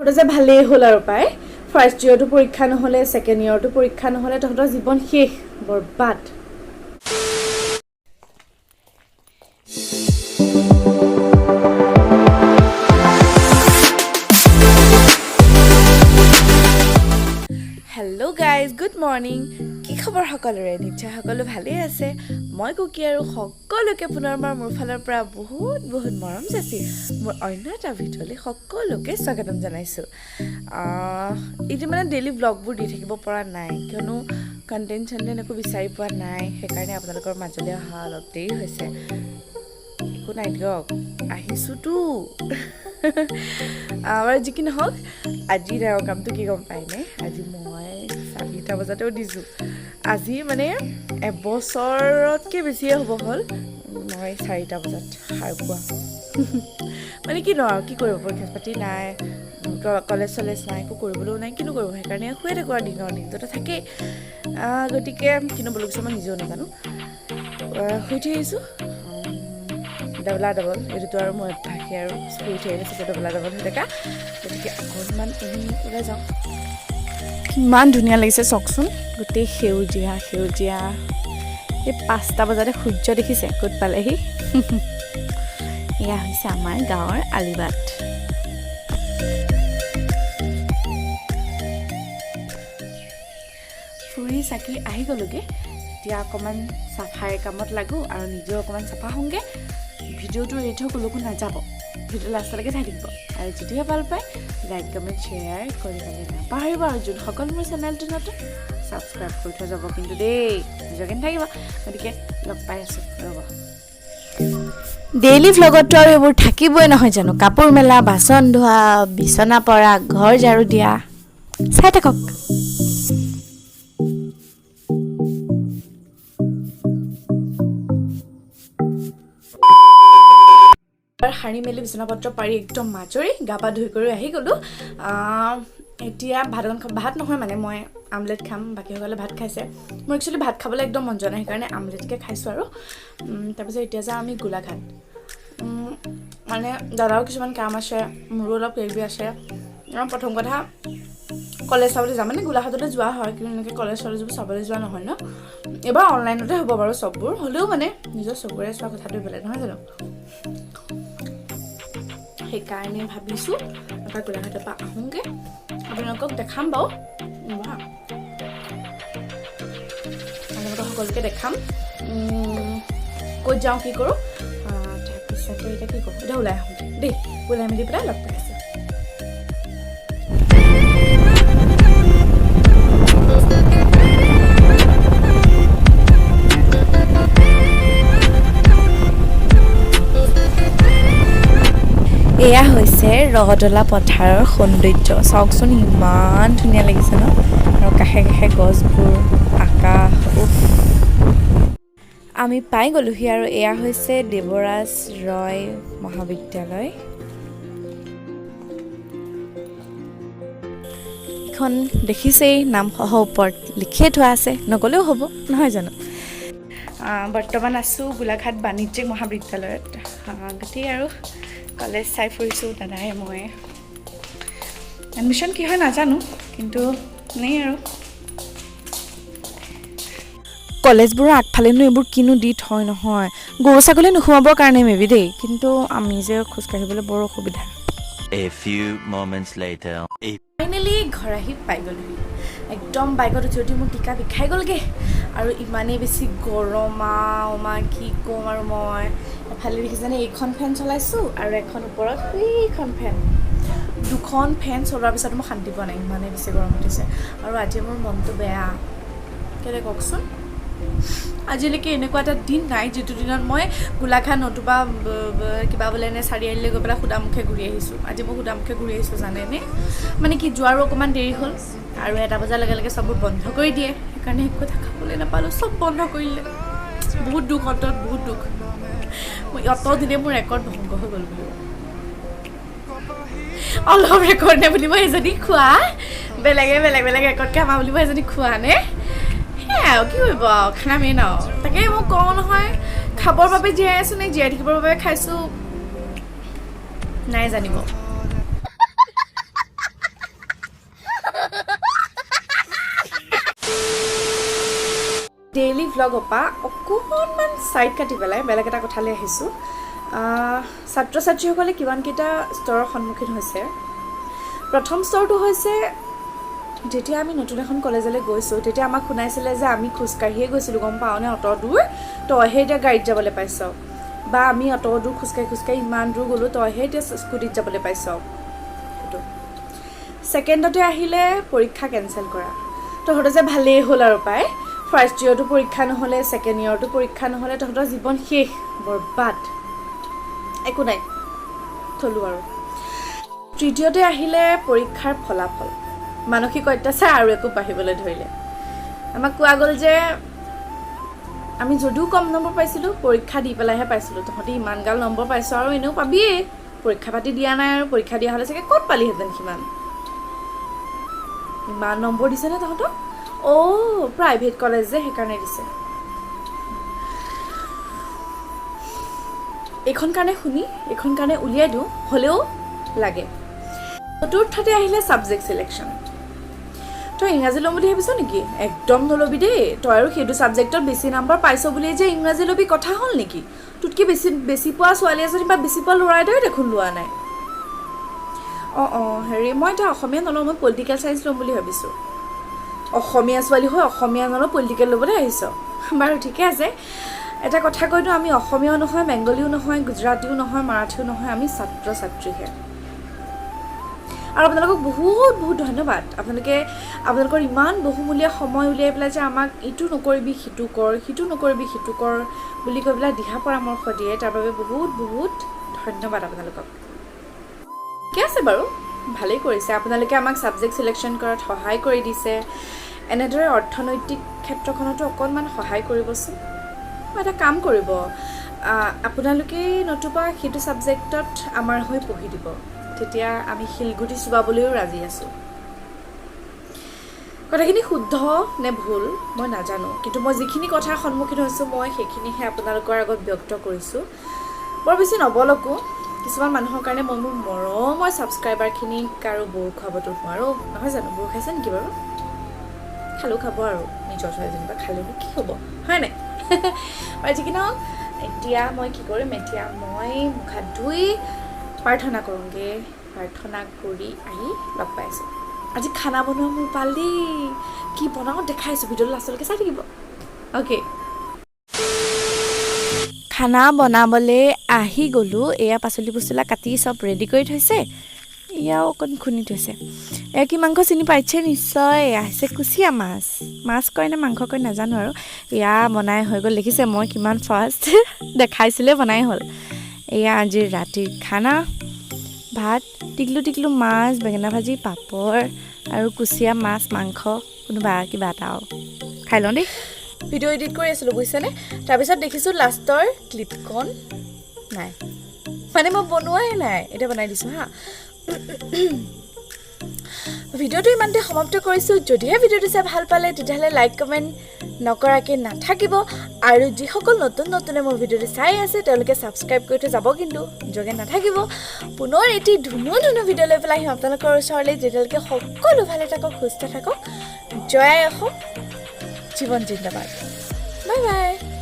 ওটা যে ভালেই হ'ল আৰু পায় ফাৰ্ষ্ট ইয়েৰটো পৰীক্ষা নহ'লে ছেকেণ্ড ইয়েৰটো পৰীক্ষা নহ'লে তহঁতৰ জীৱন শেষ বৰবাদ হেল্ল' গাইজ গুড মৰ্ণিং কি খবৰ সকলোৰে নিশ্চয় সকলো ভালেই আছে মই কুকি আৰু সকলোকে পুনৰবাৰ মোৰ ফালৰ পৰা বহুত বহুত মৰম যাচি মোৰ অন্য এটা ভিডিঅ'লৈ সকলোকে স্বাগতম জনাইছোঁ এইটো মানে ডেইলি ব্লগবোৰ দি থাকিব পৰা নাই কিয়নো কণ্টেণ্ট একো বিচাৰি পোৱা নাই সেইকাৰণে আপোনালোকৰ মাজলৈ অহা অলপ দেৰি হৈছে একো নাই দিয়ক আহিছোঁতো আমাৰ যি কি নহওক আজি ডাঙৰ কামটো কি গম পায়নে আজি মই 4টা বজাতেও দিছোঁ আজি মানে এবছৰতকৈ বেছিয়ে হ'ব হ'ল মই 4টা বজাত সাৰ পোৱা মানে কি নহয় কি কৰিব পৰীক্ষা পাতি নাই কলেজ চলেজ নাই একো কৰিবলৈও নাই কিনো কৰিব সেইকাৰণে শুয়ে থাকোঁ আৰু দিনটোতে থাকেই গতিকে কিনো বুলি কৈছোঁ মই নিজেও নাজানো শুই উঠি আহিছোঁ ডাবল এইটোতো আৰু মই থাকি আৰু শুই উঠি আহিছোঁ ডাবল হৈ থকা গতিকে অকণমান এনেই ওলাই যাওঁ কিমান ধুনীয়া লাগিছে চাওকচোন গোটেই সেউজীয়া এই 5টা বজাতে সূৰ্য দেখিছে ক'ত পালেহি এয়া হৈছে আমাৰ গাঁৱৰ আলিবাট ফুৰি চাকি আহি গ'লোগৈ এতিয়া অকণমান চাফাই কামত লাগো আৰু নিজেও অকণমান চাফা হওঁগৈ ভিডিঅ'টো এৰি থৈ ক'লৈকো নাযাব ভিডিঅ' লাষ্টলৈকে চাই থাকিব আৰু যদিহে ভাল পায় লাইক কমেণ্ট শ্বেয়াৰ কৰিবলৈ নাপাহৰিব আৰু যোনসকল মোৰ চেনেলটো নতুন ছাবস্ক্ৰাইব কৰি থৈ যাব কিন্তু দেই নিজকে থাকিব গতিকে লগ পাই আছোঁ ৰ'ব ডেইলি ভ্লগততো আৰু এইবোৰ থাকিবই নহয় জানো কাপোৰ মেলা বাচন ধোৱা বিচনা পৰা ঘৰ ঝাৰু দিয়া চাই থাকক সাৰি মেলি বিচনাপত্ৰ পাৰি একদম মাজৰি গা পা ধুই কৰি আহি গ'লোঁ এতিয়া ভাত নহয় মানে মই আমলেট খাম বাকীসকলে ভাত খাইছে মোৰ একচুৱেলি ভাত খাবলৈ একদম মন যোৱা নাই সেইকাৰণে আমলেটকে খাইছোঁ আৰু তাৰপিছত এতিয়া যাওঁ আমি গোলাঘাট মানে দাদাও কিছুমান কাম আছে মোৰো অলপ কিবি আছে প্ৰথম কথা কলেজ চাবলৈ যাম মানে গোলাঘাটতে যোৱা হয় কিন্তু এনেকৈ কলেজ চলেজবোৰ চাবলৈ যোৱা নহয় ন এইবাৰ অনলাইনতে হ'ব বাৰু চববোৰ হ'লেও মানে নিজৰ চকুৰে চোৱা কথাটো বেলেগ নহয় জানো সেইকাৰণে ভাবিছোঁ এবাৰ গোলাঘাটৰ পৰা আহোঁগৈ আপোনালোকক দেখাম বাৰু আপোনালোকক সকলোকে দেখাম ক'ত যাওঁ কি কৰোঁ তাৰপিছতে এতিয়া কি কৰোঁ এতিয়া ওলাই আহোঁগৈ দেই ওলাই মেলি পেলাই লগ পাই আছোঁ এয়া হৈছে ৰহতলা পথাৰৰ সৌন্দৰ্য চাওকচোন ইমান ধুনীয়া লাগিছে ন আৰু কাষে কাষে গছবোৰ আকাশ আমি পাই গ'লোহি আৰু এয়া হৈছে দেৱৰাজ ৰয় মহাবিদ্যালয় এইখন দেখিছেই নামসহ ওপৰত লিখিয়ে থোৱা আছে নগ'লেও হ'ব নহয় জানো বৰ্তমান আছোঁ গোলাঘাট বাণিজ্যিক মহাবিদ্যালয়ত গতিকে আৰু কলেজ চাই ফুৰিছোঁ দাদাই মই এডমিশ্যন কি হয় নাজানো কিন্তু নেই আৰু কলেজবোৰৰ আগফালেনো এইবোৰ কিনো দি থয় নহয় গৰু ছাগলী নোসোমাবৰ কাৰণে মেবি দেই কিন্তু আমি যে খোজকাঢ়িবলৈ বৰ অসুবিধা ফাইনেলি ঘৰ আহি পাই গ'লোহি একদম বাইকত উঠি মোৰ টিকা বিষাই গ'লগৈ আৰু ইমানেই বেছি গৰম কি ক'ম আৰু মই এফালে দেখিছেনে এইখন ফেন চলাইছোঁ আৰু এখন ওপৰত সেইখন ফেন দুখন ফেন চলোৱাৰ পিছতো মই শান্তি পোৱা নাই ইমানেই বেছি গৰম উঠিছে আৰু আজি মোৰ মনটো বেয়া কেলৈ কওকচোন আজিলৈকে এনেকুৱা এটা দিন নাই যিটো দিনত মই গোলাঘাট নতুবা কিবা বোলে এনে চাৰিআলিলৈ গৈ পেলাই সুদামুখে ঘূৰি আহিছোঁ আজি মই সুদামুখে ঘূৰি আহিছোঁ জানেনে মানে কি যোৱাৰো অকণমান দেৰি হ'ল আৰু 1টা বজাৰ লগে লগে চববোৰ বন্ধ কৰি দিয়ে সেইকাৰণে একো কথা খাবলৈ নাপালোঁ চব বন্ধ কৰিলে বহুত দুখ অন্তত বহুত দুখ মই অত দিনে মোৰ ৰেকৰ্ড ভংগ হৈ গ'ল বুলি অলপ ৰেকৰ্ড নে বুলিব এজনী খোৱা বেলেগে ৰেকৰ্ডকৈ আমাৰ বুলিব এজনী খোৱা নে সেয়াই কি কৰিব খানা মেইন তাকে মই কওঁ নহয় খাবৰ বাবে জীয়াই আছোঁ নে জীয়াই থাকিবৰ বাবে খাইছোঁ নাই জানিব ডেইলি ভ্লগৰ পৰা অকণমান ছাইড কাটি পেলাই বেলেগ এটা কথালৈ আহিছোঁ ছাত্ৰ ছাত্ৰীসকলে কিমানকেইটা স্তৰৰ সন্মুখীন হৈছে প্ৰথম স্তৰটো হৈছে যেতিয়া আমি নতুন এখন কলেজলৈ গৈছোঁ তেতিয়া আমাক শুনাইছিলে যে আমি খোজকাঢ়িয়ে গৈছিলোঁ গম পাওঁনে অত দূৰ তইহে এতিয়া গাড়ীত যাবলৈ পাইছ বা আমি অত দূৰ খোজকাঢ়ি ইমান দূৰ গ'লোঁ তইহে এতিয়া স্কুটিত যাবলৈ পাইছ সেইটো ছেকেণ্ডতে আহিলে পৰীক্ষা কেঞ্চেল কৰা তহঁতৰ যে ভালেই হ'ল আৰু পায় ফাৰ্ষ্ট ইয়েৰটো পৰীক্ষা নহ'লে ছেকেণ্ড ইয়েৰটো পৰীক্ষা নহ'লে তহঁতৰ জীৱন শেষ বৰবাদ একো নাই থলোঁ আৰু তৃতীয়তে আহিলে পৰীক্ষাৰ ফলাফল মানসিক অত্যাচাৰ আৰু একো বাঢ়িবলৈ ধৰিলে আমাক কোৱা গ'ল যে আমি যদিও কম নম্বৰ পাইছিলোঁ পৰীক্ষা দি পেলাইহে পাইছিলোঁ তহঁতি ইমান গাল নম্বৰ পাইছ আৰু এনেও পাবিয়েই পৰীক্ষা পাতি দিয়া নাই আৰু পৰীক্ষা দিয়া হ'লে চাগে ক'ত পালিহেঁতেন সিমান ইমান নম্বৰ দিছেনে তহঁতক প্ৰাইভেট কলেজ যে সেইকাৰণে দিছে এইখন কাৰণে উলিয়াই দিওঁ হ'লেও লাগে চতুৰ্থতে আহিলে ছাবজেক্ট ছিলেকশ্যন তই ইংৰাজী ল'ম বুলি ভাবিছ নেকি একদম নল'বি দেই তই আৰু সেইটো ছাবজেক্টত বেছি নম্বৰ পাইছ বুলিয়ে যে ইংৰাজী ল'বি কথা হ'ল নেকি তোতকৈ বেছি পোৱা ছোৱালী এজনী বা বেছি পোৱা ল'ৰা এটাই দেখোন লোৱা নাই হেৰি মই এতিয়া অসমীয়া নলওঁ মই পলিটিকেল ছায়েন্স ল'ম বুলি ভাবিছোঁ অসমীয়া ছোৱালী হৈ অসমীয়া নলওঁ পলিটিকেল ল'বলৈ আহিছ বাৰু ঠিকে আছে এটা কথা কৈ দিওঁ আমি অসমীয়াও নহয় বেংগলীও নহয় গুজৰাটীও নহয় মাৰাঠীও নহয় আমি ছাত্ৰ ছাত্ৰীহে আৰু আপোনালোকক বহুত বহুত ধন্যবাদ আপোনালোকৰ ইমান বহুমূলীয়া সময় উলিয়াই পেলাই যে আমাক ইটো নকৰিবি সিটো কৰ বুলি কৈ পেলাই দিহা পৰামৰ্শ দিয়ে তাৰ বাবে বহুত বহুত ধন্যবাদ আপোনালোকক ঠিকে আছে বাৰু ভালেই কৰিছে আপোনালোকে আমাক ছাবজেক্ট ছিলেকশ্যন কৰাত সহায় কৰি দিছে এনেদৰে অৰ্থনৈতিক ক্ষেত্ৰখনতো অকণমান সহায় কৰিবচোন এটা কাম কৰিব আপোনালোকেই নতুবা সেইটো ছাবজেক্টত আমাৰ হৈ পঢ়ি দিব তেতিয়া আমি শিলগুটি চুবাবলৈও ৰাজি আছোঁ কথাখিনি শুদ্ধ নে ভুল মই নাজানো কিন্তু মই যিখিনি কথাৰ সন্মুখীন হৈছোঁ মই সেইখিনিহে আপোনালোকৰ আগত ব্যক্ত কৰিছোঁ বৰ বেছি নবলকো কিছুমান মানুহৰ কাৰণে মই মোৰ মৰমৰ ছাবস্ক্ৰাইবাৰখিনিক আৰু বোৰ খুৱাবতো নোৱাৰোঁ নহয় জানো বোৰ খাইছে নেকি বাৰু খালেও খাব আৰু নিজৰ ছোৱালী যেনিবা খালেও কি হ'ব হয় নাই বাৰু ঠিক নহওক এতিয়া মই কি কৰিম এতিয়া মই মুখ হাত ধুই প্ৰাৰ্থনা কৰোঁগৈ প্ৰাৰ্থনা কৰি আহি লগ পাইছোঁ আজি খানা বনোৱা মোৰ পাল দেই কি বনাওঁ দেখাইছোঁ ভিডিঅ'টো লাষ্টলৈকে চাই থাকিব অ'কে খানা বনাবলৈ আহি গ'লোঁ এয়া পাচলি পচলা কাটি চব ৰেডি কৰি থৈছে এয়াও অকণ খুন্দি থৈছে এয়া কি মাংস চিনি পাইছে নিশ্চয় এয়া হৈছে কুচিয়া মাছ কয় নে মাংস কয় নাজানো আৰু এয়া বনাই হৈ গ'ল দেখিছে মই কিমান ফাষ্ট দেখাইছিলে বনাই হ'ল এয়া আজিৰ ৰাতিৰ খানা ভাত টিকলু মাছ বেঙেনা ভাজি পাপৰ আৰু কুচিয়া মাছ মাংস কোনোবা কিবা এটা আৰু খাই লওঁ দেই ভিডিঅ' এডিট কৰি আছিলোঁ বুজিছেনে তাৰপিছত দেখিছোঁ লাষ্টৰ ক্লিপখন নাই মানে মই বনোৱাই নাই এতিয়া বনাই দিছোঁ হা ভিডিঅ'টো ইমানতে সমাপ্ত কৰিছোঁ যদিহে ভিডিঅ'টো চাই ভাল পালে তেতিয়াহ'লে লাইক কমেণ্ট নকৰাকৈ নাথাকিব আৰু যিসকল নতুনে মোৰ ভিডিঅ'টো চাই আছে তেওঁলোকে ছাবস্ক্ৰাইব কৰি থৈ যাব কিন্তু যোগে নাথাকিব পুনৰ এটি ধুনীয়া ভিডিঅ' লৈ পেলাই আহিম আপোনালোকৰ ওচৰলৈ যেতিয়ালৈকে সকলো ভালে থাকক সুস্থ থাকক জয় অসম জীৱন জিন্দাবাদ বাই বাই